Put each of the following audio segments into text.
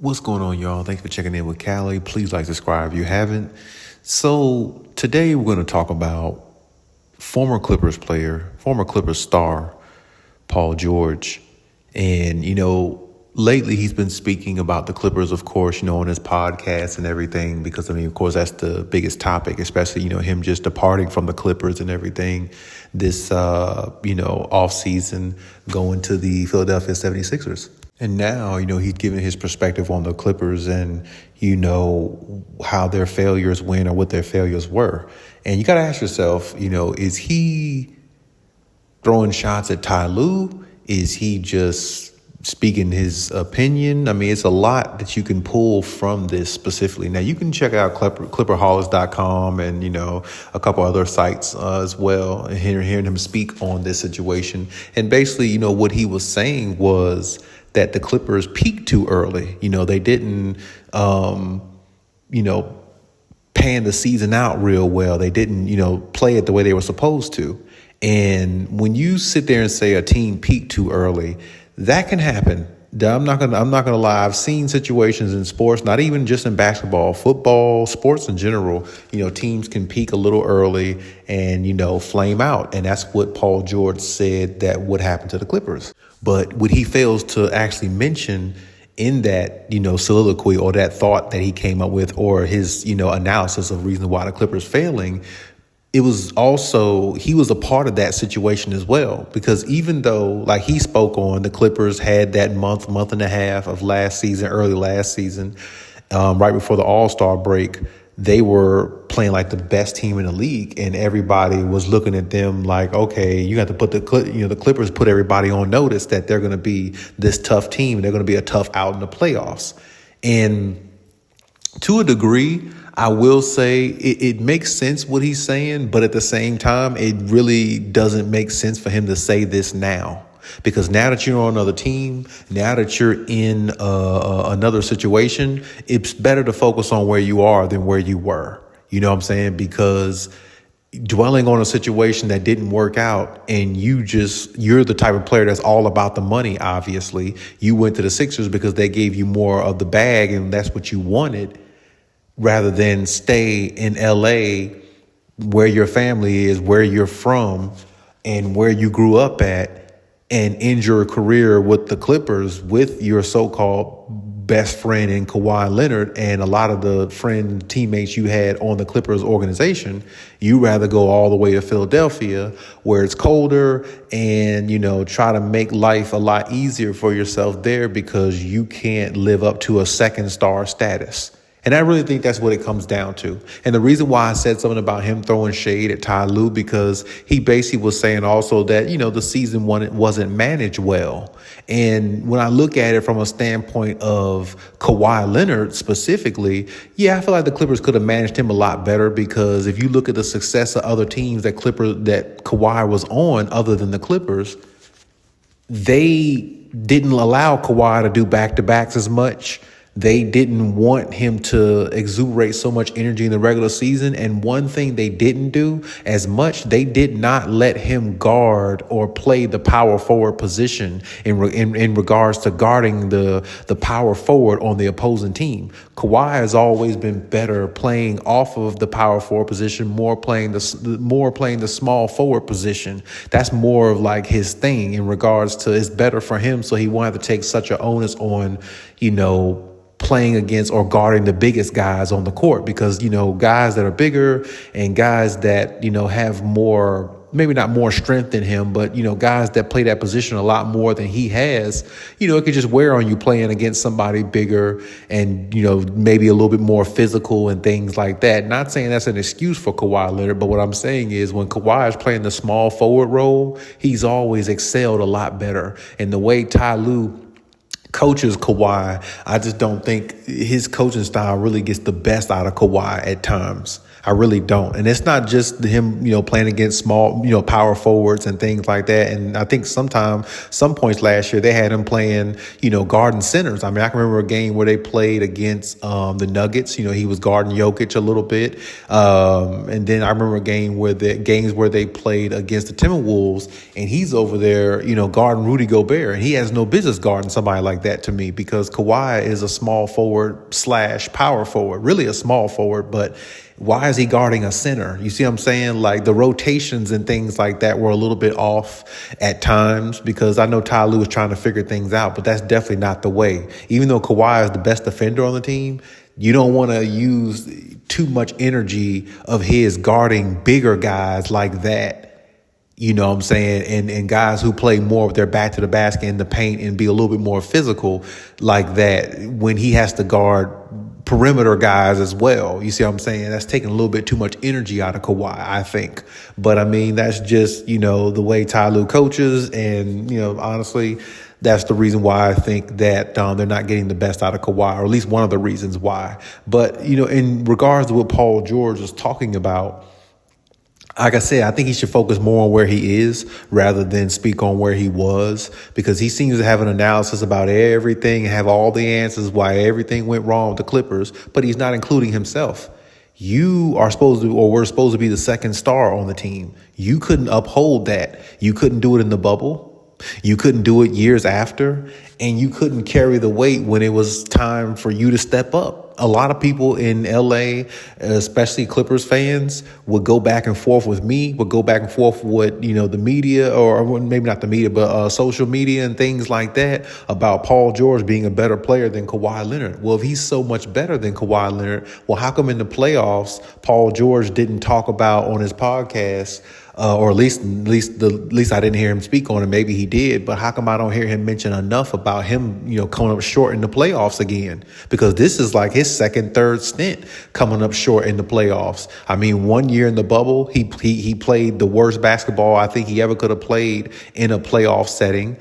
What's going on, y'all? Thanks for checking in with Callie. Please like, subscribe if you haven't. So today we're going to talk about former Clippers player, former Clippers star, Paul George. And, lately he's been speaking about the Clippers, of course, on his podcast and everything, because, of course, that's the biggest topic, especially, him just departing from the Clippers and everything this, off season, going to the Philadelphia 76ers. And now, he's giving his perspective on the Clippers and, how their failures went or what their failures were. And you got to ask yourself, is he throwing shots at Ty Lue? Is he just speaking his opinion? I mean, it's a lot that you can pull from this specifically. Now, you can check out clipperholics.com and, a couple other sites as well, and hearing him speak on this situation. And basically, what he was saying was that the Clippers peaked too early. They didn't, pan the season out real well. They didn't, play it the way they were supposed to. And when you sit there and say a team peaked too early, that can happen. I'm not gonna lie. I've seen situations in sports, not even just in basketball, football, sports in general. Teams can peak a little early and flame out, and that's what Paul George said that would happen to the Clippers. But what he fails to actually mention in that soliloquy or that thought that he came up with, or his analysis of reasons why the Clippers failing, it was also, he was a part of that situation as well, because even though, like he spoke on, the Clippers had that month and a half of early last season, right before the All-Star break, they were playing like the best team in the league, and everybody was looking at them like, okay, you have to put the Clippers put everybody on notice that they're going to be this tough team. They're going to be a tough out in the playoffs. And to a degree, I will say it makes sense what he's saying, but at the same time, it really doesn't make sense for him to say this now. Because now that you're on another team, now that you're in another situation, it's better to focus on where you are than where you were. You know what I'm saying? Because dwelling on a situation that didn't work out, and you're the type of player that's all about the money, obviously. You went to the Sixers because they gave you more of the bag and that's what you wanted, rather than stay in LA where your family is, where you're from, and where you grew up at, and end your career with the Clippers with your so-called best friend in Kawhi Leonard and a lot of the teammates you had on the Clippers organization. You rather go all the way to Philadelphia where it's colder and, try to make life a lot easier for yourself there because you can't live up to a second star status. And I really think that's what it comes down to. And the reason why I said something about him throwing shade at Ty Lue, because he basically was saying also that, the season wasn't managed well. And when I look at it from a standpoint of Kawhi Leonard specifically, I feel like the Clippers could have managed him a lot better, because if you look at the success of other teams that Kawhi was on other than the Clippers, they didn't allow Kawhi to do back-to-backs as much. They didn't want him to exuberate so much energy in the regular season. And one thing they didn't do as much, they did not let him guard or play the power forward position in regards to guarding the power forward on the opposing team. Kawhi has always been better playing off of the power forward position, more playing the small forward position. That's more of like his thing in regards to, it's better for him, so he won't have to take such an onus on, playing against or guarding the biggest guys on the court, because, guys that are bigger and guys that, have more, maybe not more strength than him, but, guys that play that position a lot more than he has, it could just wear on you playing against somebody bigger and, maybe a little bit more physical and things like that. Not saying that's an excuse for Kawhi Leonard, but what I'm saying is when Kawhi is playing the small forward role, he's always excelled a lot better. And the way Ty Lue coaches Kawhi, I just don't think his coaching style really gets the best out of Kawhi at times. I really don't. And it's not just him, playing against small, power forwards and things like that. And I think some points last year, they had him playing, guarding centers. I mean, I can remember a game where they played against the Nuggets. He was guarding Jokic a little bit. And then I remember games where they played against the Timberwolves, and he's over there, guarding Rudy Gobert. And he has no business guarding somebody like that to me, because Kawhi is a small forward / power forward, really a small forward, but why is he guarding a center? You see what I'm saying? Like, the rotations and things like that were a little bit off at times, because I know Ty Lue was trying to figure things out, but that's definitely not the way. Even though Kawhi is the best defender on the team, you don't want to use too much energy of his guarding bigger guys like that. You know what I'm saying? And guys who play more with their back to the basket in the paint and be a little bit more physical like that, when he has to guard perimeter guys as well. You see what I'm saying? That's taking a little bit too much energy out of Kawhi, I think. But I mean, that's just, the way Ty Lue coaches. And, honestly, that's the reason why I think that they're not getting the best out of Kawhi, or at least one of the reasons why. But, in regards to what Paul George was talking about, like I said, I think he should focus more on where he is rather than speak on where he was, because he seems to have an analysis about everything and have all the answers why everything went wrong with the Clippers, but he's not including himself. You are supposed to, or we're supposed to be the second star on the team. You couldn't uphold that. You couldn't do it in the bubble. You couldn't do it years after, and you couldn't carry the weight when it was time for you to step up. A lot of people in LA, especially Clippers fans, would go back and forth with me, would go back and forth with, the media, or maybe not the media, but social media and things like that, about Paul George being a better player than Kawhi Leonard. Well, if he's so much better than Kawhi Leonard, well, how come in the playoffs, Paul George didn't talk about on his podcast, or at least I didn't hear him speak on it. Maybe he did, but how come I don't hear him mention enough about him, coming up short in the playoffs again? Because this is like his second, third stint coming up short in the playoffs. I mean, 1 year in the bubble, he played the worst basketball I think he ever could have played in a playoff setting,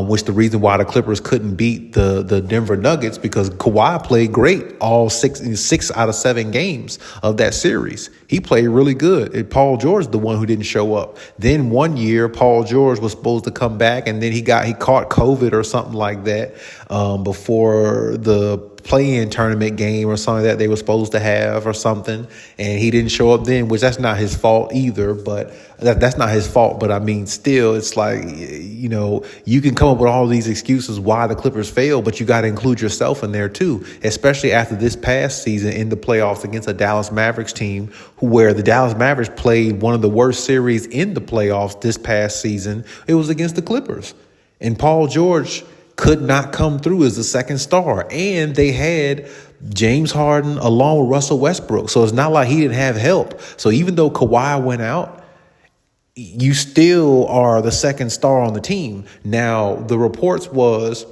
which the reason why the Clippers couldn't beat the Denver Nuggets, because Kawhi played great all six out of 7 games of that series. He played really good. And Paul George, the one who didn't show up. Then 1 year, Paul George was supposed to come back, and then he caught COVID or something like that before the play-in tournament game or something that they were supposed to have or something, and he didn't show up then, which that's not his fault either. But that's not his fault. But I mean, still, it's like, you can come up with all these excuses why the Clippers failed, but you got to include yourself in there too, especially after this past season in the playoffs against a Dallas Mavericks team, where the Dallas Mavericks played one of the worst series in the playoffs this past season. It was against the Clippers, and Paul George could not come through as the second star. And they had James Harden along with Russell Westbrook. So it's not like he didn't have help. So even though Kawhi went out, you still are the second star on the team. Now, the reports was,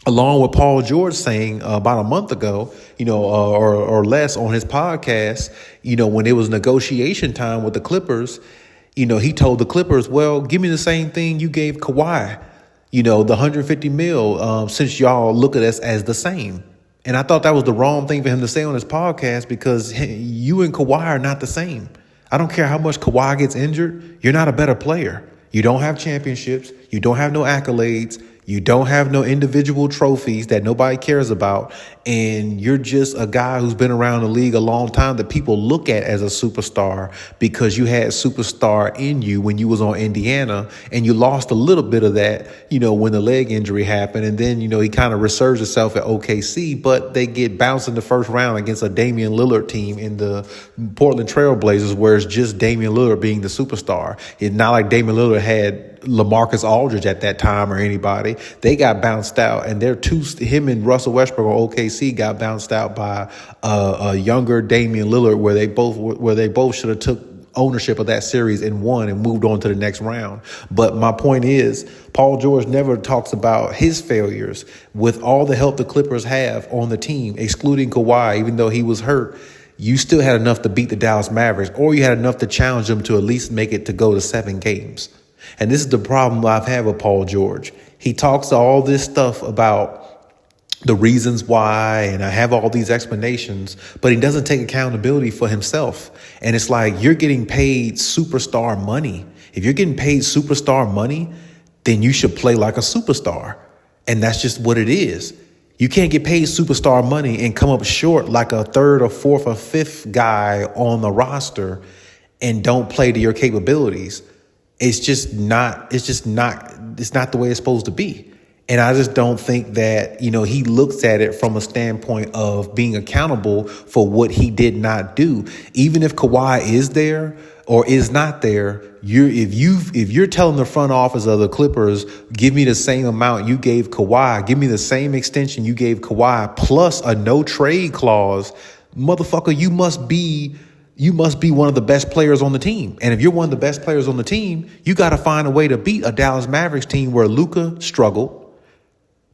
along with Paul George saying about a month ago, or less on his podcast, when it was negotiation time with the Clippers, he told the Clippers, well, give me the same thing you gave Kawhi. The 150 mil, since y'all look at us as the same. And I thought that was the wrong thing for him to say on his podcast, because you and Kawhi are not the same. I don't care how much Kawhi gets injured. You're not a better player. You don't have championships. You don't have no accolades. You don't have no individual trophies that nobody cares about. And you're just a guy who's been around the league a long time that people look at as a superstar, because you had superstar in you when you was on Indiana, and you lost a little bit of that, when the leg injury happened. And then, he kind of resurged himself at OKC, but they get bounced in the first round against a Damian Lillard team in the Portland Trail Blazers, where it's just Damian Lillard being the superstar. It's not like Damian Lillard had LaMarcus Aldridge at that time or anybody. They got bounced out, and him and Russell Westbrook on OKC got bounced out by a younger Damian Lillard, where they both should have took ownership of that series and won and moved on to the next round. But my point is, Paul George never talks about his failures. With all the help the Clippers have on the team, excluding Kawhi, even though he was hurt, you still had enough to beat the Dallas Mavericks, or you had enough to challenge them to at least make it to go to 7 games. And this is the problem I've had with Paul George. He talks all this stuff about the reasons why, and I have all these explanations, but he doesn't take accountability for himself. And it's like, you're getting paid superstar money. If you're getting paid superstar money, then you should play like a superstar. And that's just what it is. You can't get paid superstar money and come up short like a third or fourth or fifth guy on the roster and don't play to your capabilities. It's not the way it's supposed to be. And I just don't think that, he looks at it from a standpoint of being accountable for what he did not do. Even if Kawhi is there or is not there, if you're telling the front office of the Clippers, give me the same amount you gave Kawhi, give me the same extension you gave Kawhi, plus a no trade clause, motherfucker, you must be one of the best players on the team. And if you're one of the best players on the team, you got to find a way to beat a Dallas Mavericks team where Luka struggled.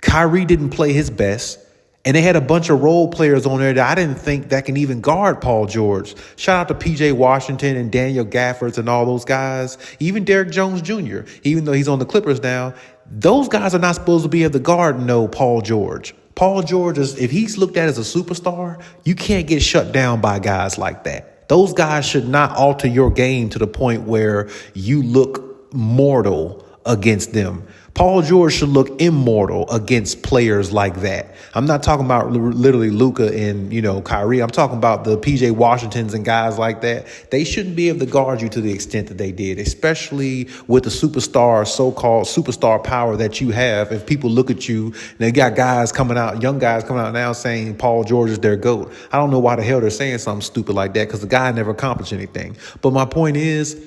Kyrie didn't play his best. And they had a bunch of role players on there that I didn't think that can even guard Paul George. Shout out to PJ Washington and Daniel Gafford and all those guys. Even Derrick Jones Jr., even though he's on the Clippers now, those guys are not supposed to be able to guard Paul George. Paul George if he's looked at as a superstar, you can't get shut down by guys like that. Those guys should not alter your game to the point where you look mortal against them. Paul George should look immortal against players like that. I'm not talking about literally Luka and, Kyrie. I'm talking about the PJ Washingtons and guys like that. They shouldn't be able to guard you to the extent that they did, especially with the so-called superstar power that you have. If people look at you and they got young guys coming out now saying Paul George is their GOAT. I don't know why the hell they're saying something stupid like that, because the guy never accomplished anything. But my point is,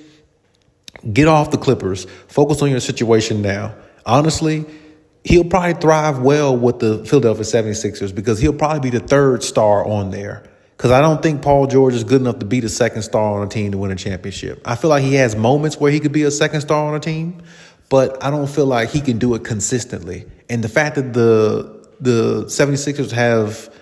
get off the Clippers. Focus on your situation now. Honestly, he'll probably thrive well with the Philadelphia 76ers because he'll probably be the third star on there. Because I don't think Paul George is good enough to be the second star on a team to win a championship. I feel like he has moments where he could be a second star on a team, but I don't feel like he can do it consistently. And the fact that the 76ers have,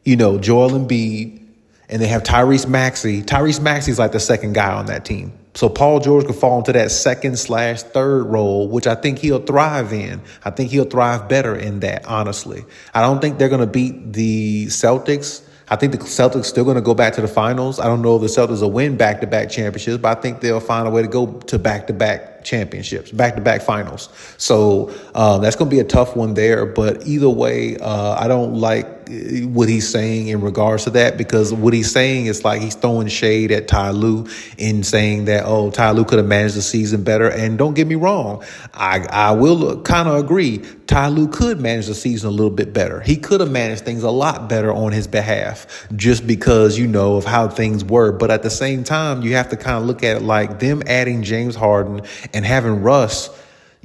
Joel Embiid and they have Tyrese Maxey. Tyrese Maxey is like the second guy on that team. So Paul George could fall into that second/third role, which I think he'll thrive in. I think he'll thrive better in that, honestly. I don't think they're going to beat the Celtics. I think the Celtics still going to go back to the finals. I don't know if the Celtics will win back-to-back championships, but I think they'll find a way to go to back-to-back championships, back-to-back finals. So that's going to be a tough one there. But either way, I don't like what he's saying in regards to that, because what he's saying is like he's throwing shade at Ty Lue in saying that, Ty Lue could have managed the season better. And don't get me wrong, I will kind of agree. Ty Lue could manage the season a little bit better. He could have managed things a lot better on his behalf just because, of how things were. But at the same time, you have to kind of look at it like them adding James Harden and having Russ,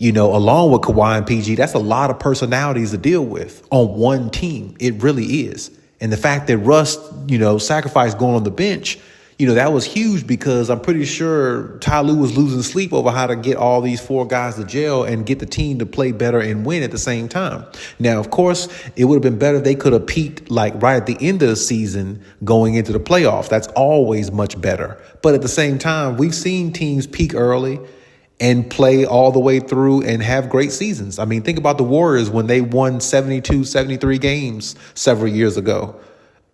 along with Kawhi and PG, that's a lot of personalities to deal with on one team. It really is. And the fact that Russ, sacrificed going on the bench, that was huge, because I'm pretty sure Ty Lue was losing sleep over how to get all these four guys to gel and get the team to play better and win at the same time. Now, of course, it would have been better if they could have peaked like right at the end of the season going into the playoffs. That's always much better. But at the same time, we've seen teams peak early and play all the way through and have great seasons. I mean, think about the Warriors when they won 72, 73 games several years ago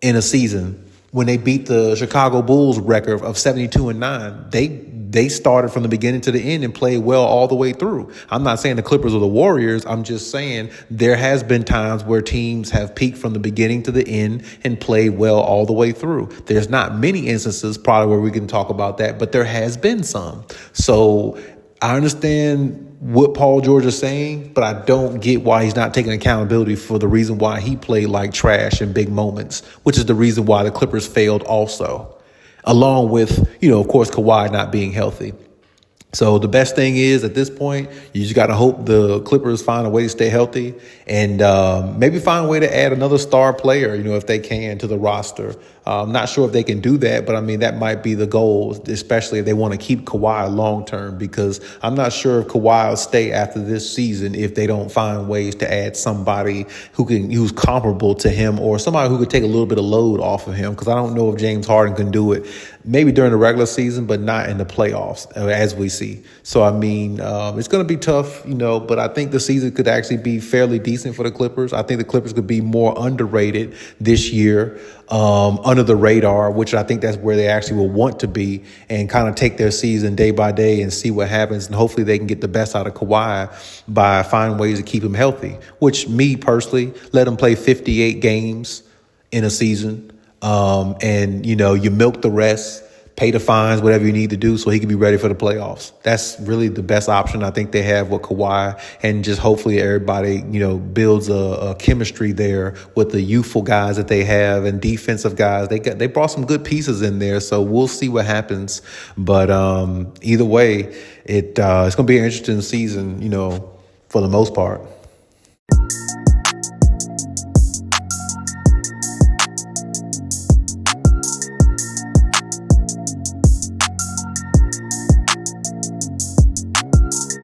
in a season. When they beat the Chicago Bulls record of 72-9, they started from the beginning to the end and played well all the way through. I'm not saying the Clippers or the Warriors. I'm just saying there has been times where teams have peaked from the beginning to the end and played well all the way through. There's not many instances probably where we can talk about that, but there has been some. So I understand what Paul George is saying, but I don't get why he's not taking accountability for the reason why he played like trash in big moments, which is the reason why the Clippers failed also, along with, of course, Kawhi not being healthy. So the best thing is at this point, you just got to hope the Clippers find a way to stay healthy and maybe find a way to add another star player, if they can, to the roster I'm not sure if they can do that, but I mean, that might be the goal, especially if they want to keep Kawhi long term, because I'm not sure if Kawhi will stay after this season if they don't find ways to add somebody who's comparable to him, or somebody who could take a little bit of load off of him, because I don't know if James Harden can do it. Maybe during the regular season, but not in the playoffs, as we see. So, I mean, it's going to be tough, but I think the season could actually be fairly decent for the Clippers. I think the Clippers could be more underrated this year, under the radar, which I think that's where they actually will want to be, and kind of take their season day by day and see what happens. And hopefully they can get the best out of Kawhi by finding ways to keep him healthy, which me personally, let him play 58 games in a season. And you milk the rest, pay the fines, whatever you need to do so he can be ready for the playoffs. That's really the best option I think they have with Kawhi, and just hopefully everybody, builds a chemistry there with the youthful guys that they have and defensive guys. They brought some good pieces in there, so we'll see what happens. But either way, it's going to be an interesting season, for the most part.